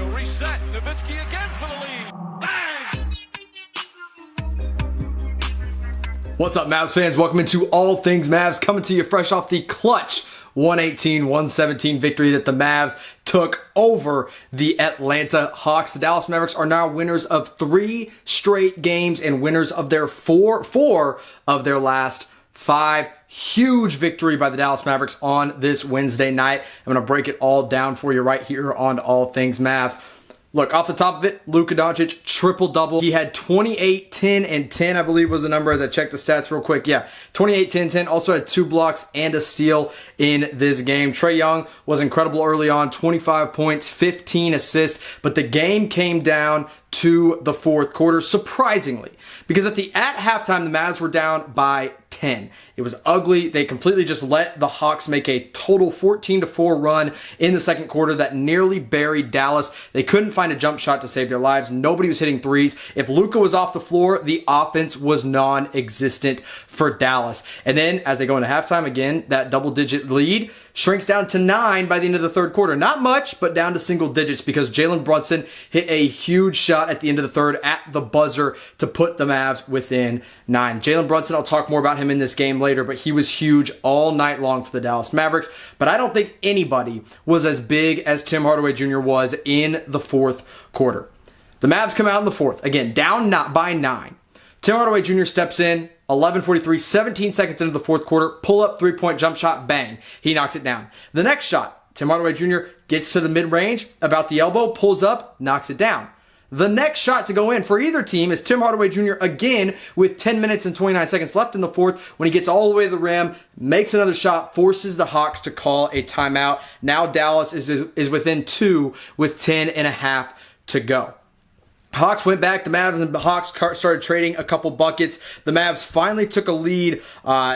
He'll reset. Nowitzki again for the lead. Bang! What's up, Mavs fans? Welcome into All Things Mavs, coming to you fresh off the clutch 118-117 victory that the Mavs took over the Atlanta Hawks. The Dallas Mavericks are now winners of 3 straight games and winners of their four of their last 5. Huge victory by the Dallas Mavericks on this Wednesday night. I'm going to break it all down for you right here on All Things Mavs. Look, off the top of it, Luka Doncic, triple-double. He had 28, 10, and 10, I believe was the number as I checked the stats real quick. Yeah, 28, 10, 10. Also had 2 blocks and a steal in this game. Trae Young was incredible early on, 25 points, 15 assists, but the game came down to the fourth quarter, surprisingly, because at halftime, the Mavs were down by 10. It was ugly. They completely just let the Hawks make a total 14-4 run in the second quarter that nearly buried Dallas. They couldn't find a jump shot to save their lives. Nobody was hitting threes. If Luka was off the floor, the offense was non-existent for Dallas. And then as they go into halftime, again, that double-digit lead shrinks down to 9 by the end of the third quarter. Not much, but down to single digits because Jalen Brunson hit a huge shot at the end of the third at the buzzer to put the Mavs within 9. Jalen Brunson, I'll talk more about him in this game later, but he was huge all night long for the Dallas Mavericks. But I don't think anybody was as big as Tim Hardaway Jr. was in the fourth quarter. The Mavs come out in the fourth, again, down by 9. Tim Hardaway Jr. steps in, 11:43, 17 seconds into the fourth quarter, pull-up three-point jump shot, bang. He knocks it down. The next shot, Tim Hardaway Jr. gets to the mid-range, about the elbow, pulls up, knocks it down. The next shot to go in for either team is Tim Hardaway Jr. again with 10 minutes and 29 seconds left in the fourth when he gets all the way to the rim, makes another shot, forces the Hawks to call a timeout. Now Dallas is within 2 with 10 and a half to go. Hawks went back. The Mavs and the Hawks started trading a couple buckets. The Mavs finally took a lead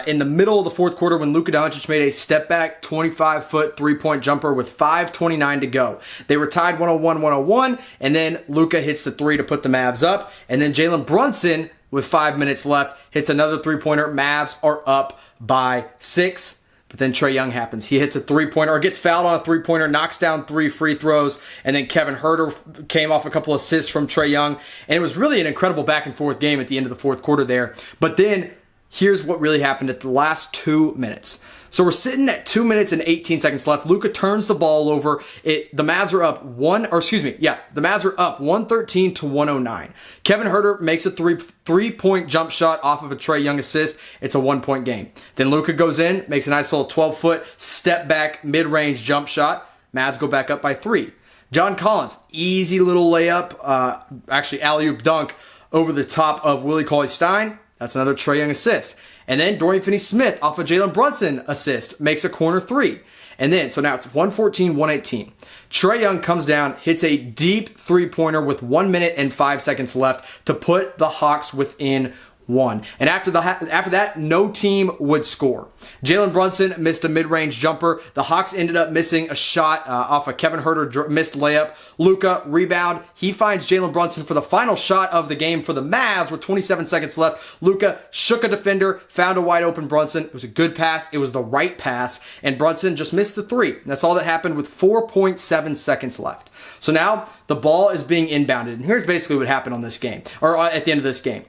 in the middle of the fourth quarter when Luka Doncic made a step-back 25-foot three-point jumper with 5:29 to go. They were tied 101-101, and then Luka hits the three to put the Mavs up. And then Jalen Brunson, with 5 minutes left, hits another three-pointer. Mavs are up by 6. But then Trae Young happens. He hits a three-pointer, or gets fouled on a three-pointer, knocks down 3 free throws, and then Kevin Huerter came off a couple assists from Trae Young. And it was really an incredible back-and-forth game at the end of the fourth quarter there. But then, here's what really happened at the last 2 minutes. So we're sitting at 2 minutes and 18 seconds left. Luka turns the ball over. The Mavs are up the Mavs are up 113-109. Kevin Huerter makes a three-point jump shot off of a Trae Young assist. It's a 1-point game. Then Luka goes in, makes a nice little 12-foot step-back mid-range jump shot. Mavs go back up by 3. John Collins, easy little layup, actually alley-oop dunk over the top of Willie Cauley-Stein. That's another Trae Young assist. And then Dorian Finney-Smith off a Jalen Brunson assist makes a corner 3. And then, so now it's 114-118. Trae Young comes down, hits a deep three-pointer with 1 minute and 5 seconds left to put the Hawks within 1. And after that, no team would score. Jalen Brunson missed a mid-range jumper. The Hawks ended up missing a shot off a Kevin Huerter missed layup. Luka, rebound. He finds Jalen Brunson for the final shot of the game for the Mavs with 27 seconds left. Luka shook a defender, found a wide-open Brunson. It was a good pass. It was the right pass. And Brunson just missed the 3. That's all that happened with 4.7 seconds left. So now the ball is being inbounded. And here's basically what happened on this game, or at the end of this game.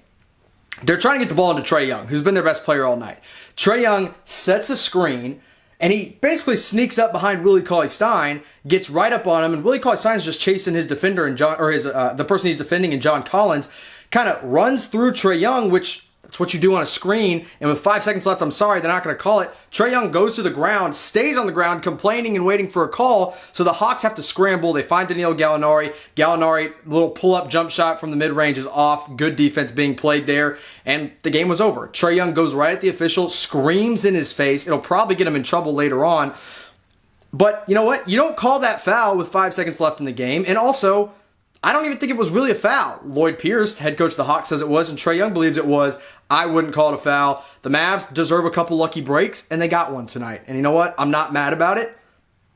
They're trying to get the ball into Trae Young, who's been their best player all night. Trae Young sets a screen, and he basically sneaks up behind Willie Cauley-Stein, gets right up on him, and Willie Cauley-Stein's just chasing his defender and the person he's defending, and John Collins kind of runs through Trae Young, which that's what you do on a screen. And with 5 seconds left, I'm sorry, they're not going to call it. Trae Young goes to the ground, stays on the ground, complaining and waiting for a call. So the Hawks have to scramble. They find Danilo Gallinari. Gallinari, little pull-up jump shot from the mid-range is off. Good defense being played there. And the game was over. Trae Young goes right at the official, screams in his face. It'll probably get him in trouble later on. But you know what? You don't call that foul with 5 seconds left in the game. And also, I don't even think it was really a foul. Lloyd Pierce, head coach of the Hawks, says it was, and Trae Young believes it was. I wouldn't call it a foul. The Mavs deserve a couple lucky breaks, and they got one tonight. And you know what? I'm not mad about it.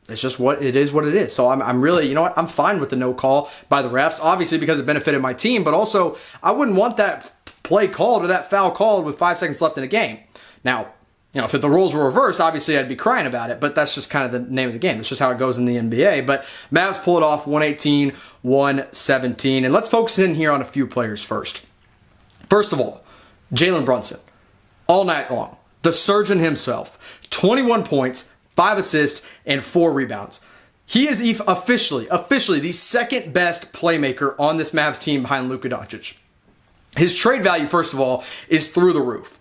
It's just what it is. So I'm really, you know what? I'm fine with the no call by the refs, obviously because it benefited my team, but also I wouldn't want that play called or that foul called with 5 seconds left in a game. Now, If the roles were reversed, obviously I'd be crying about it, but that's just kind of the name of the game. That's just how it goes in the NBA. But Mavs pull it off 118-117. And let's focus in here on a few players first. First of all, Jalen Brunson. All night long. The surgeon himself. 21 points, 5 assists, and 4 rebounds. He is officially the second best playmaker on this Mavs team behind Luka Doncic. His trade value, first of all, is through the roof.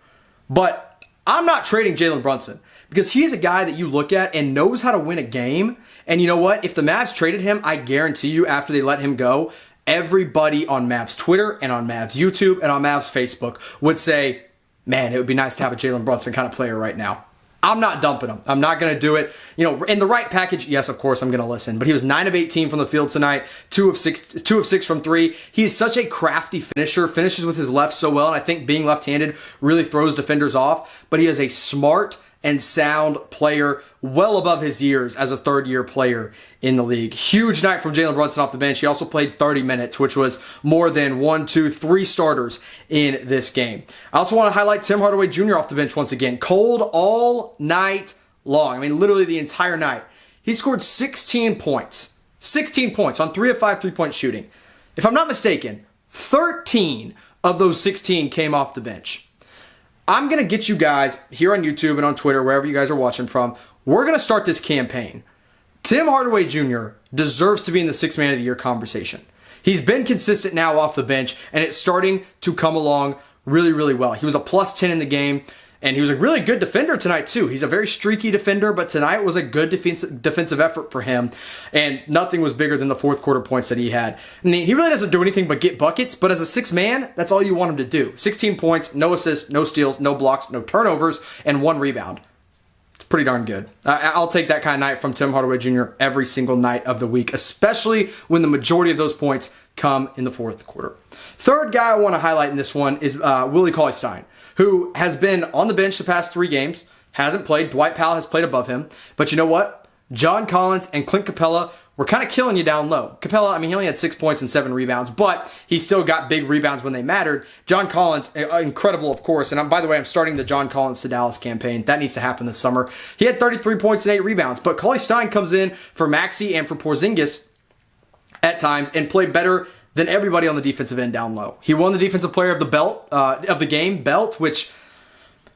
But I'm not trading Jalen Brunson because he's a guy that you look at and knows how to win a game. And you know what? If the Mavs traded him, I guarantee you after they let him go, everybody on Mavs Twitter and on Mavs YouTube and on Mavs Facebook would say, man, it would be nice to have a Jalen Brunson kind of player right now. I'm not dumping him. I'm not going to do it. In the right package, yes, of course, I'm going to listen. But he was 9 of 18 from the field tonight, 2 of 6 from 3. He's such a crafty finisher, finishes with his left so well, and I think being left-handed really throws defenders off. But he is a smart and sound player, well above his years as a third-year player in the league. Huge night from Jalen Brunson off the bench. He also played 30 minutes, which was more than 3 starters in this game. I also want to highlight Tim Hardaway Jr. off the bench once again. Cold all night long. I mean, literally the entire night. He scored 16 points. 16 points on 3 of 5 3-point shooting. If I'm not mistaken, 13 of those 16 came off the bench. I'm going to get you guys here on YouTube and on Twitter, wherever you guys are watching from, we're going to start this campaign. Tim Hardaway Jr. deserves to be in the 6th Man of the Year conversation. He's been consistent now off the bench, and it's starting to come along really, really well. He was a plus 10 in the game, and he was a really good defender tonight, too. He's a very streaky defender, but tonight was a good defensive effort for him, and nothing was bigger than the fourth quarter points that he had. I mean, he really doesn't do anything but get buckets, but as a 6th man, that's all you want him to do. 16 points, no assists, no steals, no blocks, no turnovers, and 1 rebound. It's pretty darn good. I'll take that kind of night from Tim Hardaway Jr. every single night of the week, especially when the majority of those points come in the fourth quarter. Third guy I want to highlight in this one is Willie Cauley-Stein, who has been on the bench the past 3 games, hasn't played. Dwight Powell has played above him. But you know what? John Collins and Clint Capella were kind of killing you down low. Capella, he only had 6 points and 7 rebounds, but he still got big rebounds when they mattered. John Collins, incredible, of course. And by the way, I'm starting the John Collins to Dallas campaign. That needs to happen this summer. He had 33 points and 8 rebounds, but Cauley-Stein comes in for Maxey and for Porzingis at times and played better than everybody on the defensive end down low. He won the defensive player of the game belt, which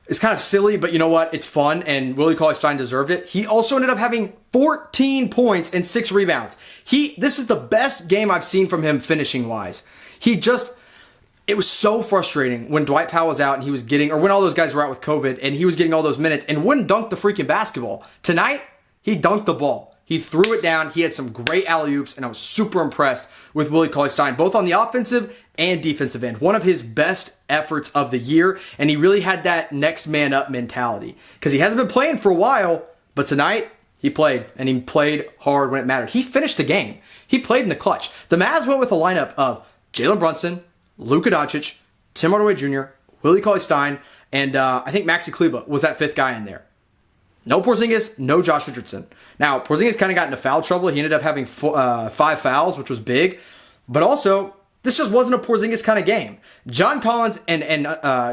is kind of silly, but you know what? It's fun, and Willie Cauley-Stein deserved it. He also ended up having 14 points and 6 rebounds. This is the best game I've seen from him finishing-wise. It was so frustrating when Dwight Powell was out and he was getting, or when all those guys were out with COVID and he was getting all those minutes and wouldn't dunk the freaking basketball. Tonight, he dunked the ball. He threw it down. He had some great alley-oops, and I was super impressed with Willie Cauley-Stein, both on the offensive and defensive end. One of his best efforts of the year, and he really had that next man up mentality because he hasn't been playing for a while, but tonight he played, and he played hard when it mattered. He finished the game. He played in the clutch. The Mavs went with a lineup of Jalen Brunson, Luka Doncic, Tim Hardaway Jr., Willie Cauley-Stein, and I think Maxi Kleber was that 5th guy in there. No Porzingis, no Josh Richardson. Now, Porzingis kind of got into foul trouble. He ended up having 5 fouls, which was big. But also, this just wasn't a Porzingis kind of game. John Collins and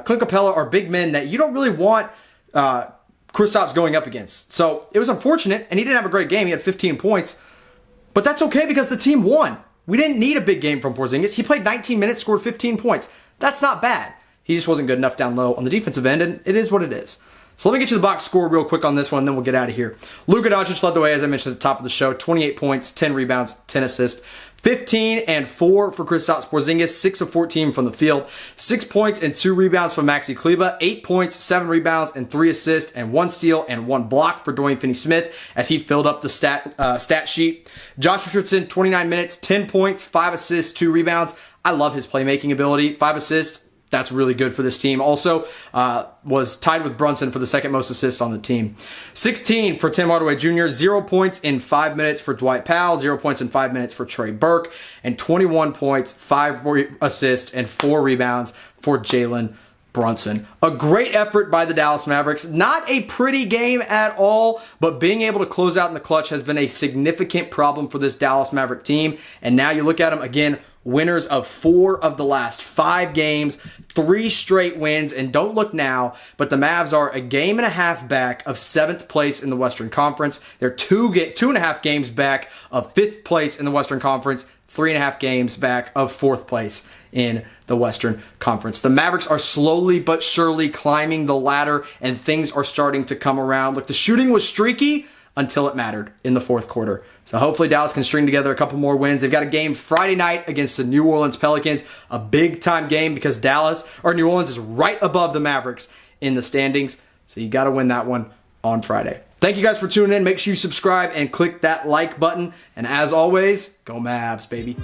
Clint Capella are big men that you don't really want Kristaps going up against. So it was unfortunate, and he didn't have a great game. He had 15 points. But that's okay because the team won. We didn't need a big game from Porzingis. He played 19 minutes, scored 15 points. That's not bad. He just wasn't good enough down low on the defensive end, and it is what it is. So let me get you the box score real quick on this one, and then we'll get out of here. Luka Doncic led the way, as I mentioned at the top of the show. 28 points, 10 rebounds, 10 assists. 15 and 4 for Kristaps Porzingis, 6 of 14 from the field. 6 points and 2 rebounds from Maxi Kleber. 8 points, 7 rebounds, and 3 assists, and 1 steal and 1 block for Dorian Finney-Smith as he filled up the stat sheet. Josh Richardson, 29 minutes, 10 points, 5 assists, 2 rebounds. I love his playmaking ability. 5 assists. That's really good for this team. Also, was tied with Brunson for the second most assists on the team. 16 for Tim Hardaway Jr., 0 points in 5 minutes for Dwight Powell, 0 points in 5 minutes for Trey Burke, and 21 points, 5 assists, and 4 rebounds for Jalen Brunson. A great effort by the Dallas Mavericks. Not a pretty game at all, but being able to close out in the clutch has been a significant problem for this Dallas Maverick team. And now you look at them again, winners of 4 of the last 5 games, 3 straight wins, and don't look now, but the Mavs are a game and a half back of 7th place in the Western Conference. They're 2.5 games back of 5th place in the Western Conference, 3.5 games back of 4th place in the Western Conference. The Mavericks are slowly but surely climbing the ladder, and things are starting to come around. Look, the shooting was streaky until it mattered in the 4th quarter. So hopefully Dallas can string together a couple more wins. They've got a game Friday night against the New Orleans Pelicans, a big-time game because New Orleans is right above the Mavericks in the standings. So you got to win that one on Friday. Thank you guys for tuning in. Make sure you subscribe and click that like button. And as always, go Mavs, baby.